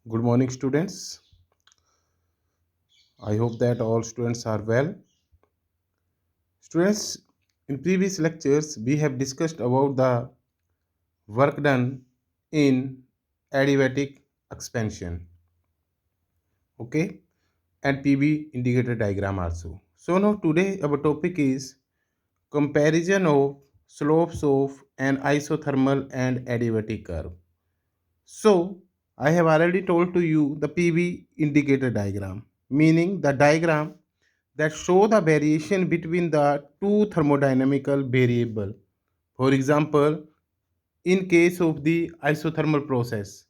Good morning, students. I hope that all students are well. Students, in previous lectures, we have discussed about the work done in adiabatic expansion, okay, and PV indicator diagram also. So now today our topic is comparison of slopes of an isothermal and adiabatic curve. So I have already told to you the PV indicator diagram, meaning the diagram that show the variation between the two thermodynamical variable. For example, in case of the isothermal process,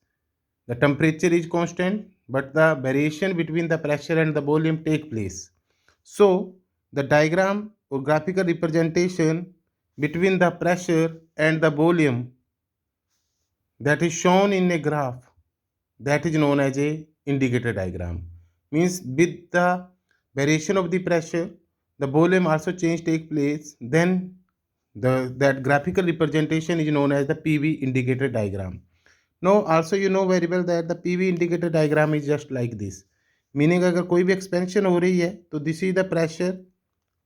the temperature is constant, but the variation between the pressure and the volume take place. So the diagram or graphical representation between the pressure and the volume that is shown in a graph, that is known as a indicator diagram. Means with the variation of the pressure, the volume also change take place, then that graphical representation is known as the PV indicator diagram. Now also you know very well that the PV indicator diagram is just like this, meaning अगर कोई भी expansion हो रही है तो this is the pressure,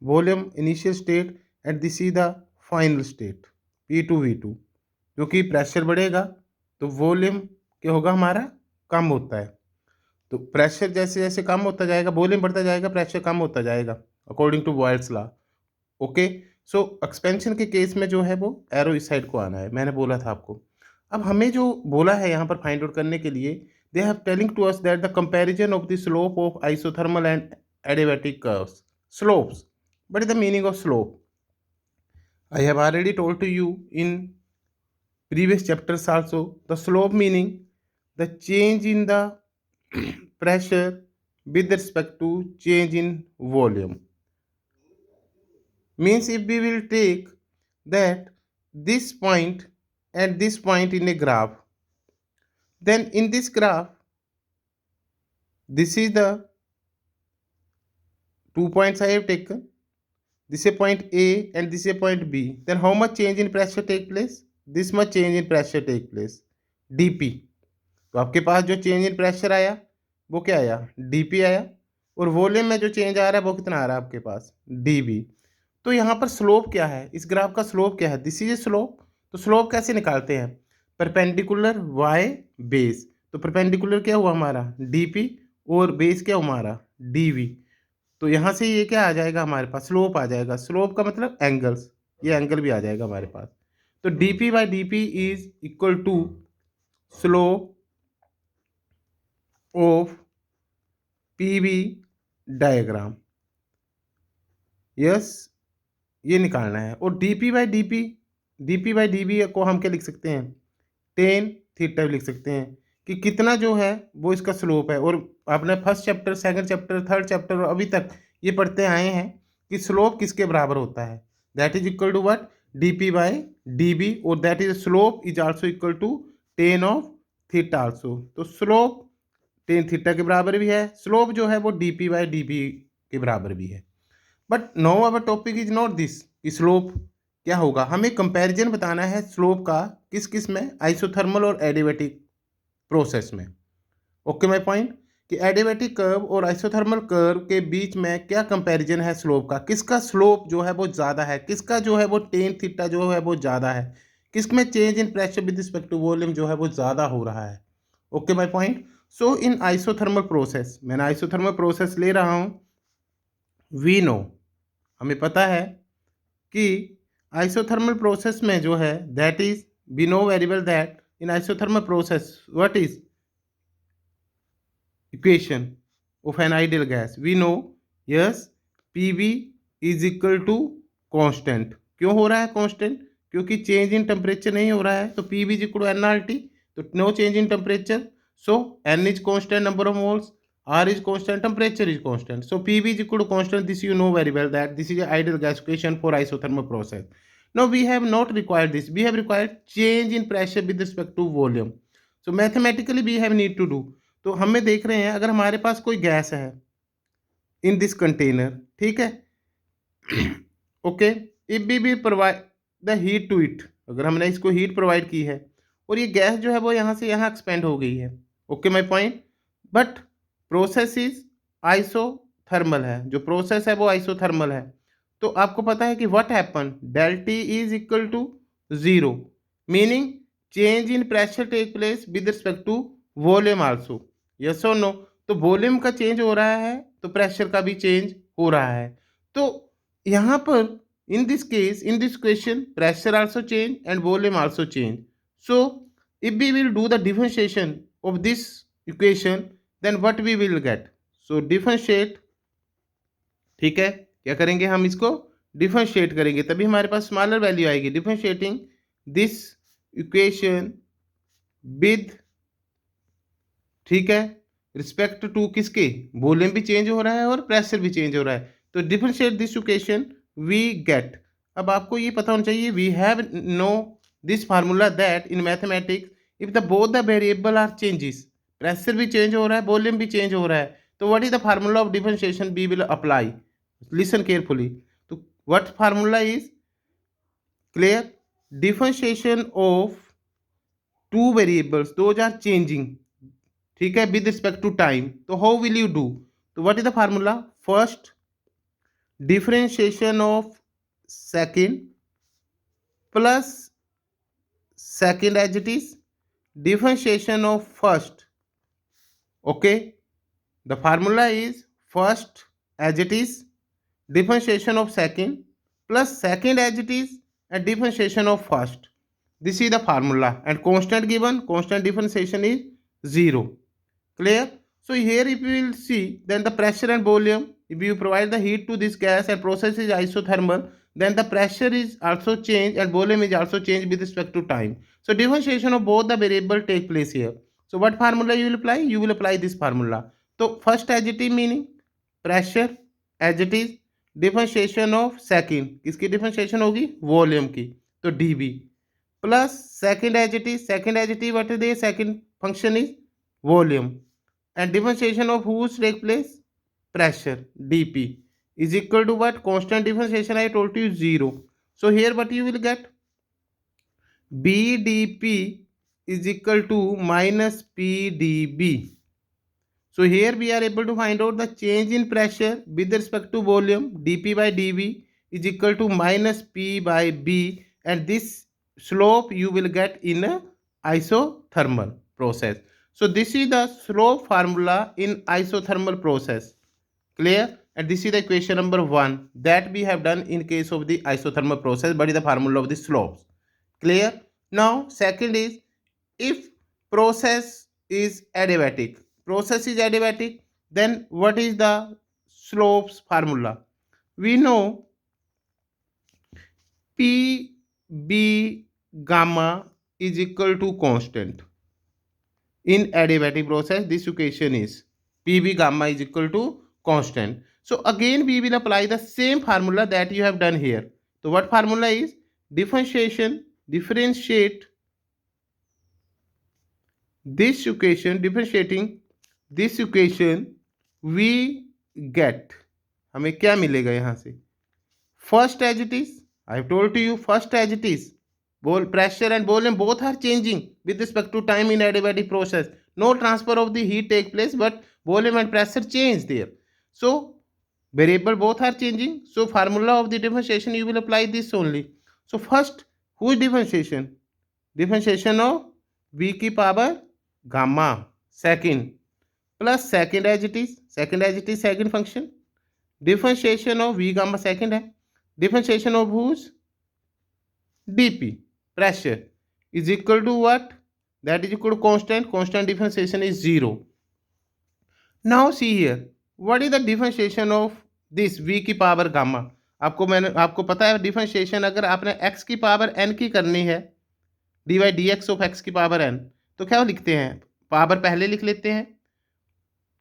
volume initial state and this is the final state P2V2। क्योंकि pressure बढ़ेगा तो वॉल्यूम क्या होगा हमारा, कम होता है। तो प्रेशर जैसे जैसे कम होता जाएगा वॉल्यूम बढ़ता जाएगा, प्रेशर कम होता जाएगा according to Boyle's law. Okay, so expansion के केस में जो है वो एरो इस साइड को आना है, मैंने बोला था आपको। अब हमें जो बोला है यहाँ पर फाइंड आउट करने के लिए, they have telling to us that the comparison of the slope of isothermal and adiabatic curves. Slopes, what is the meaning of slope? I have already told to you in previous chapters also. The slope meaning the change in the pressure with respect to change in volume. Means if we will take that this point and this point in a graph, then in this graph this is the 2 points I have taken, this is a point A and this is a point B, then how much change in pressure take place? This much change in pressure take place, dP। तो आपके पास जो change in pressure आया वो क्या आया, dP आया, और volume में जो चेंज आ रहा है वो कितना आ रहा है आपके पास, dV। तो यहाँ पर स्लोप क्या है, इस ग्राफ का स्लोप क्या है, दिस इज ए स्लोप। तो स्लोप कैसे निकालते हैं, परपेंडिकुलर y बेस। तो परपेंडिकुलर क्या हुआ हमारा dP और बेस क्या हुआ हमारा dV। तो यहाँ से ये क्या आ जाएगा हमारे पास, स्लोप आ जाएगा। स्लोप का मतलब एंगल्स, ये एंगल भी आ जाएगा हमारे पास। तो dP by dP is equal to slope of PV diagram. Yes, ये निकालना है। और dP बाई dV को हम क्या लिख सकते हैं, टेन थीटा लिख सकते हैं कि कितना जो है वो इसका स्लोप है। और आपने first chapter, second chapter, third chapter अभी तक ये पढ़ते आए हैं कि स्लोप किसके बराबर होता है, that is equal to what, dP by dV, और that is slope is also equal to tan of theta also. तो स्लोप टेन थीटा के बराबर भी है, स्लोप जो है वो dP बाई dV के बराबर भी है। But no our topic is not this कि स्लोप क्या होगा, हमें कंपैरिजन बताना है स्लोप का किस किस में, आइसोथर्मल और एडियाबैटिक प्रोसेस में। ओके माय पॉइंट, कि एडियाबैटिक कर्व और आइसोथर्मल कर्व के बीच में क्या कंपैरिजन है स्लोप का, किसका स्लोप जो है वो ज़्यादा है, किसका जो है वो टेन थीटा जो है वो ज़्यादा है, किसमें change in pressure with respect to volume जो है वो ज़्यादा हो रहा है। Okay my point. So in isothermal process, मैंने आइसोथर्मल प्रोसेस ले रहा हूँ, वी नो, हमें पता है कि आइसोथर्मल प्रोसेस में जो है that is, we know very well that in isothermal process what is equation of an ideal gas, we know, yes, PV is equal to constant. क्यों हो रहा है कांस्टेंट, क्योंकि चेंज इन टेम्परेचर नहीं हो रहा है। तो PV is equal to nRT, तो no change in temperature, so N is constant number of moles, R is constant, temperature is constant. So PV is equal to constant. This you know very well that this is an ideal gas equation for isothermal process. Now we have not required this. We have required change in pressure with respect to volume. So mathematically we have need to do. तो हमें देख रहे हैं अगर हमारे पास कोई gas है in this container, ठीक है, ओके, इफ वी भी provide the heat to it, अगर हमने इसको हीट प्रोवाइड की है और ये गैस जो है वो यहाँ से यहाँ एक्सपेंड हो गई है, okay my point. But process is isothermal है, जो प्रोसेस है वो आइसोथर्मल है। तो आपको पता है कि what happen, del T is equal to zero, meaning change in pressure take place with respect to volume also, yes और नो। तो वॉल्यूम का चेंज हो रहा है तो प्रेशर का भी चेंज हो रहा है। तो यहाँ पर in this case, in this question, pressure also change and volume also change. So if we will do the differentiation of this equation, then what we will get? So differentiate, ठीक है, क्या करेंगे हम इसको डिफरेंशिएट करेंगे, तभी हमारे पास smaller value आएगी। डिफरेंशिएटिंग दिस इक्वेशन विद, ठीक है, रिस्पेक्ट टू किसके, वॉल्यूम भी चेंज हो रहा है और प्रेशर भी चेंज हो रहा है। तो differentiate this equation we get, अब आपको ये पता होना चाहिए, we have know this formula that in mathematics if the both the variable are changes, pressure भी चेंज हो रहा है, वॉल्यूम भी चेंज हो रहा है, तो what is the formula of differentiation we will apply, listen carefully. तो what formula is clear, differentiation of two variables those are changing, ठीक है, विद रिस्पेक्ट टू टाइम। तो हाउ विल यू डू, तो what is the formula, first differentiation of second plus second as it is differentiation of first, okay, the formula is first as it is differentiation of second plus second as it is and differentiation of first, this is the formula, and constant given, constant differentiation is 0, clear. So here if you will see, then the pressure and volume, if you provide the heat to this gas and process is isothermal, then the pressure is also changed and volume is also changed with respect to time. So differentiation of both the variable take place here. So what formula you will apply, you will apply this formula. So first as it is meaning pressure as it is, differentiation of second, किसकी differentiation होगी, volume की, तो dV plus second as it is, second as it is what is the second function is volume, and differentiation of whose take place, pressure, dp is equal to what, constant differentiation I told you 0. So here what you will get, bdp is equal to minus pdb. So here we are able to find out the change in pressure with respect to volume, dp by dv is equal to minus p by b, and this slope you will get in a isothermal process. So this is the slope formula in isothermal process, clear, and this is the equation number 1 that we have done in case of the isothermal process, but is the formula of the slopes, clear. Now second is, if process is adiabatic, process is adiabatic, then what is the slopes formula, we know pb gamma is equal to constant. In adiabatic process, this equation is pb gamma is equal to constant. So again we will apply the same formula that you have done here. So what formula is, differentiate this equation, differentiating this equation we get, हमें क्या मिलेगा यहाँ से, first as it is, I have told to you first as it is, pressure and volume both are changing with respect to time in adiabatic process, no transfer of the heat take place but volume and pressure change there. So variable both are changing, so formula of the differentiation you will apply this only. So first, who is differentiation, differentiation of v की power gamma second plus second as it is, second as it is second function, differentiation of v gamma second है, differentiation of whose, dp pressure is equal to what, that is equal to constant, constant differentiation is 0. Now see here, what is the differentiation of this v की power gamma, आपको पता है differentiation अगर आपने x की power n की करनी है, d y d x of x की पावर n, तो क्या लिखते हैं, पावर पहले लिख लेते हैं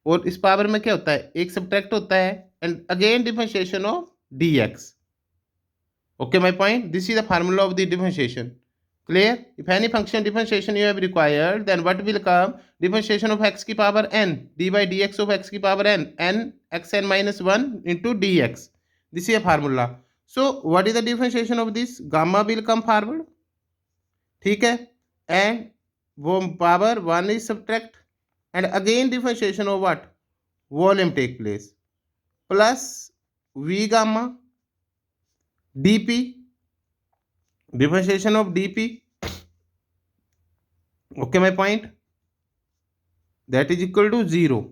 और इस पावर में क्या होता है, एक सब्ट्रैक्ट होता है, and again differentiation of D x, okay my point, this is the formula of the differentiation, clear. If any function differentiation you have required, then what will come, differentiation of x की power n, d by dx of x की power n, n xn minus 1 into dx, this is a formula. So what is the differentiation of this, gamma will come forward, ठीक है, and वो power 1 is subtract, and again differentiation of what? Volume take place, plus V gamma dP, differentiation of dP, okay my point, that is equal to 0.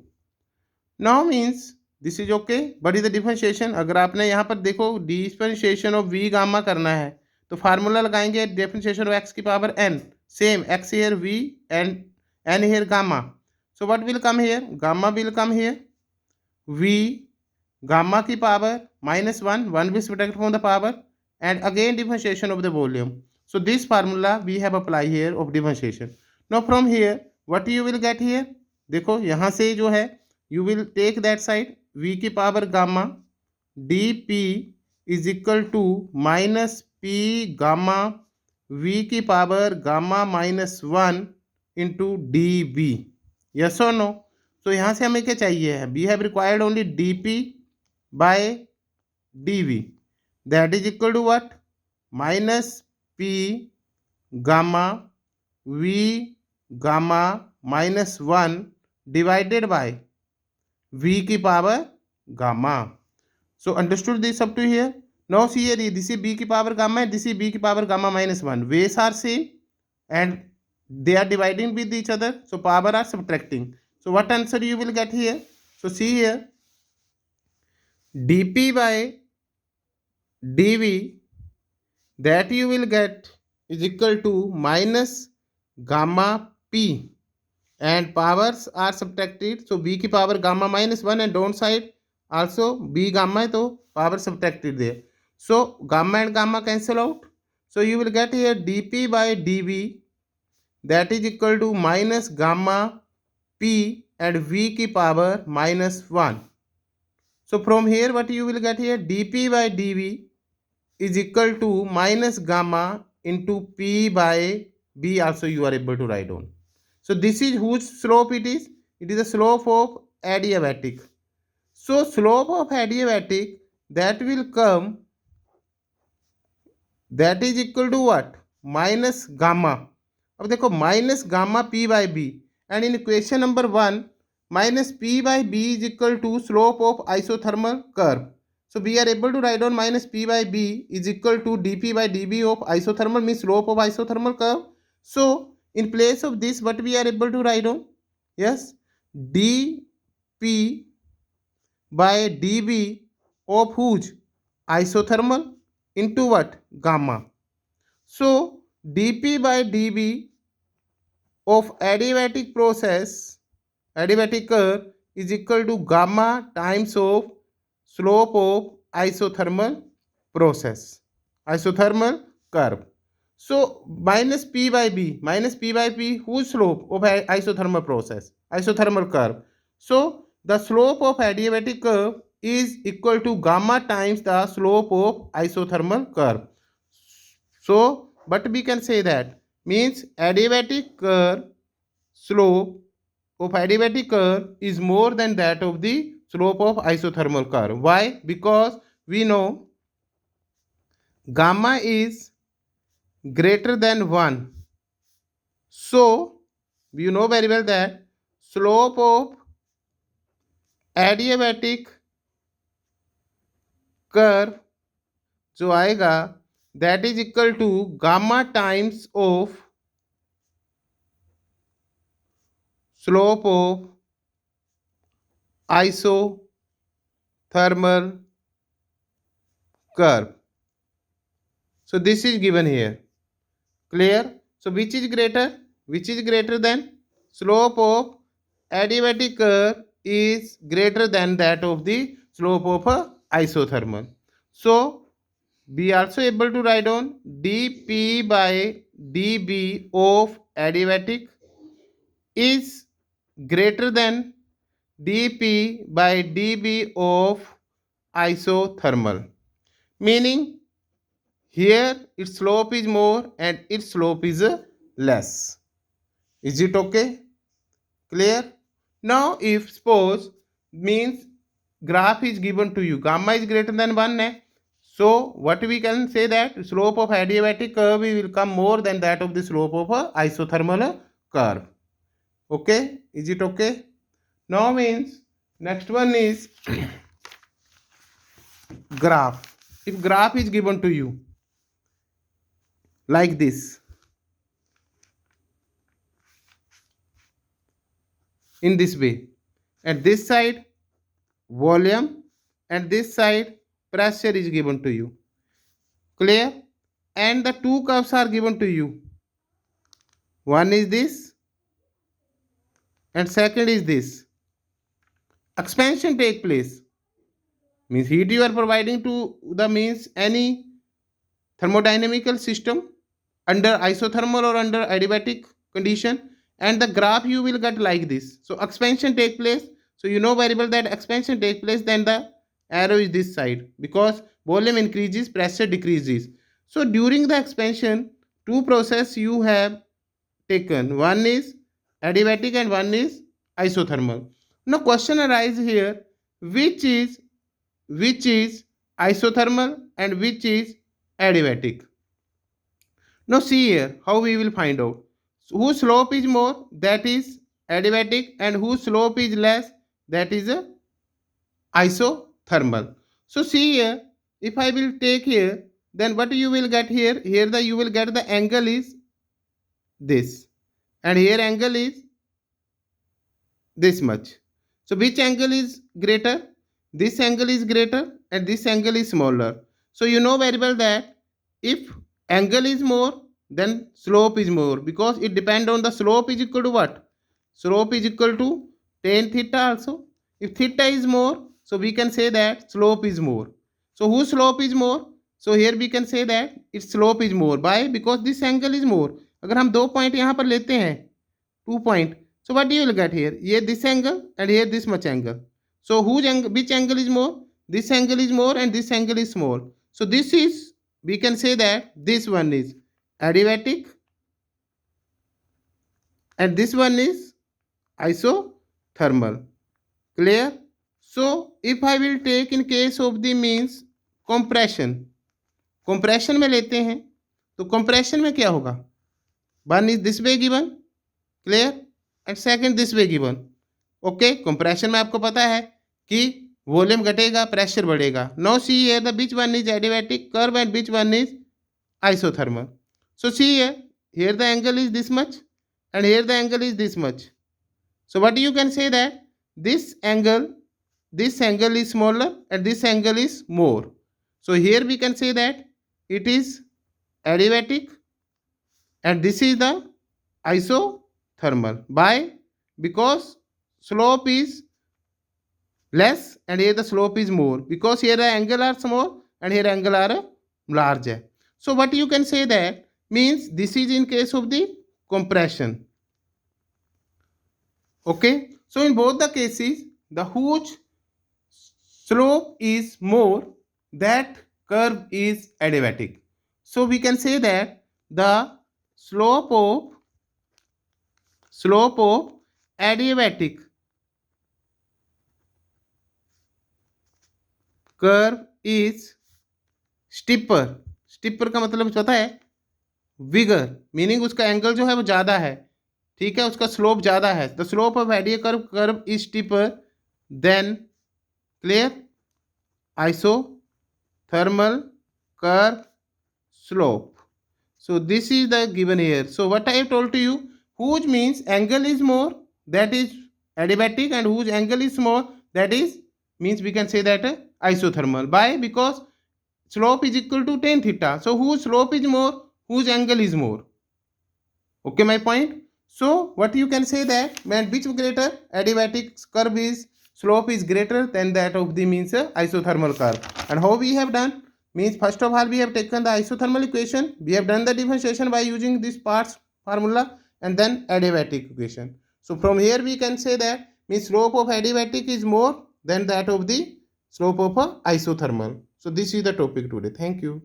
Now means this is okay, but is the differentiation. अगर आपने यहाँ पर देखो differentiation of we gamma करना है तो formula लगाएंगे differentiation of x की power n, same x here we and n here gamma. So what will come here? Gamma will come here we gamma की power -1, 1 will subtract from the power, and again differentiation of the volume. So this formula we have applied here of differentiation. Now from here what you will get here? देखो यहाँ से जो है you will take that side v की power gamma dp is equal to minus p gamma v की power gamma -1 into dv. Yes or no? तो यहाँ से हमें क्या चाहिए है? We have required only dp by dv, that is equal to what? minus p gamma v gamma -1 divided by v की power gamma. So understood this up to here? Now see here, this is b की power gamma and this is b की power gamma -1. Ways are same and they are dividing with each other, so power are subtracting. So what answer you will get here? So see here, dp by dv, that you will get is equal to minus gamma p, and powers are subtracted, so b की power gamma -1 and down side also b gamma है तो power subtracted there, so gamma and gamma cancel out. So you will get here dp by dv, that is equal to minus gamma p and v की power -1. So from here what you will get here, dp by dv is equal to minus gamma into p by b, also you are able to write on. So this is whose slope it is? It is the slope of adiabatic. So slope of adiabatic, that will come, that is equal to what? Minus gamma. अब देखो minus gamma p by b, and in equation number 1 minus p by b is equal to slope of isothermal curve. So we are able to write down minus p by b is equal to dp by dv of isothermal, means slope of isothermal curve. So in place of this what we are able to write down? Yes, dp by dv of whose? Isothermal into what? Gamma. So dp by dv of adiabatic process, adiabatic curve is equal to gamma times of slope of isothermal process, isothermal curve. So minus p by b, whose slope of isothermal process, isothermal curve. So the slope of adiabatic curve is equal to gamma times the slope of isothermal curve. So but we can say that means adiabatic curve slope of adiabatic curve is more than that of the slope of isothermal curve. Why? Because we know gamma is greater than 1. So you know very well that slope of adiabatic curve जो आएगा that is equal to gamma times of slope of isothermal curve. So this is given here. Clear? So which is greater? Which is greater than? Slope of adiabatic curve is greater than that of the slope of a isothermal. So we also able to write on dp by dv of adiabatic is greater than dp by dv of isothermal, meaning here its slope is more and its slope is less. Is it okay? Clear? Now if suppose means graph is given to you, gamma is greater than 1, so what we can say that slope of adiabatic curve will come more than that of the slope of a isothermal curve. Okay, is it okay? Now means next one is graph. If graph is given to you like this, in this way, at this side volume and this side pressure is given to you, clear? And the two curves are given to you, one is this and second is this. Expansion take place, means heat you are providing to the means any thermodynamical system under isothermal or under adiabatic condition, and the graph you will get like this. So expansion take place, so you know very well that expansion take place, then the arrow is this side, because volume increases, pressure decreases. So during the expansion, two process you have taken, one is adiabatic and one is isothermal. Now question arises here, which is isothermal and which is adiabatic. Now see here how we will find out. Whose slope is more, that is adiabatic, and whose slope is less, that is a isothermal. So see here, if I will take here, then what you will get here? Here the you will get the angle is this, and here angle is this much. So which angle is greater? This angle is greater and this angle is smaller. So you know very well that if angle is more, then slope is more, because it depends on the slope is equal to what? Slope is equal to tan theta also. If theta is more, so we can say that slope is more. So whose slope is more? So here we can say that its slope is more. Why? Because this angle is more. अगर हम दो point यहाँ पर लेते हैं, 2 point, so what you will get here? Here this angle and here this much angle. So which angle is more? This angle is more and this angle is small. So this is, we can say that this one is adiabatic and this one is isothermal. Clear? So if I will take in case of the means compression, compression में लेते हैं, तो compression में क्या होगा? One is this way given, clear, and second this way given. Okay, compression में आपको पता है कि वॉल्यूम घटेगा, प्रेशर बढ़ेगा. Now see here the which one is adiabatic curve and which one is isothermal. So see here the angle is this much and here the angle is this much. So what you can say that this angle is smaller and this angle is more. So here we can say that it is adiabatic and this is the isothermal. Why? Because slope is less and here the slope is more, because here the angle are small and here angle are large. So what you can say that means this is in case of the compression. Okay, so in both the cases the whose slope is more, that curve is adiabatic. So we can say that the slope of adiabatic curve is stripper. Stripper का मतलब पता है, vigour, meaning उसका angle जो है वो ज़्यादा है, ठीक है, उसका स्लोप ज़्यादा है. द स्लोप ऑफ एडिया curve is steeper than, clear, isothermal curve slope. So this is the given here. So what I have told to you, whose means angle is more, that is adiabatic, and whose angle is small, that is means we can say that isothermal. Why? Because slope is equal to tan theta. So whose slope is more, whose angle is more. Okay, my point. So what you can say that when which greater, adiabatic curve is slope is greater than that of the means isothermal curve. And how we have done means, first of all we have taken the isothermal equation, we have done the differentiation by using this parts formula, and then adiabatic equation. So from here we can say that means slope of adiabatic is more than that of the slope of isothermal. So this is the topic today. Thank you.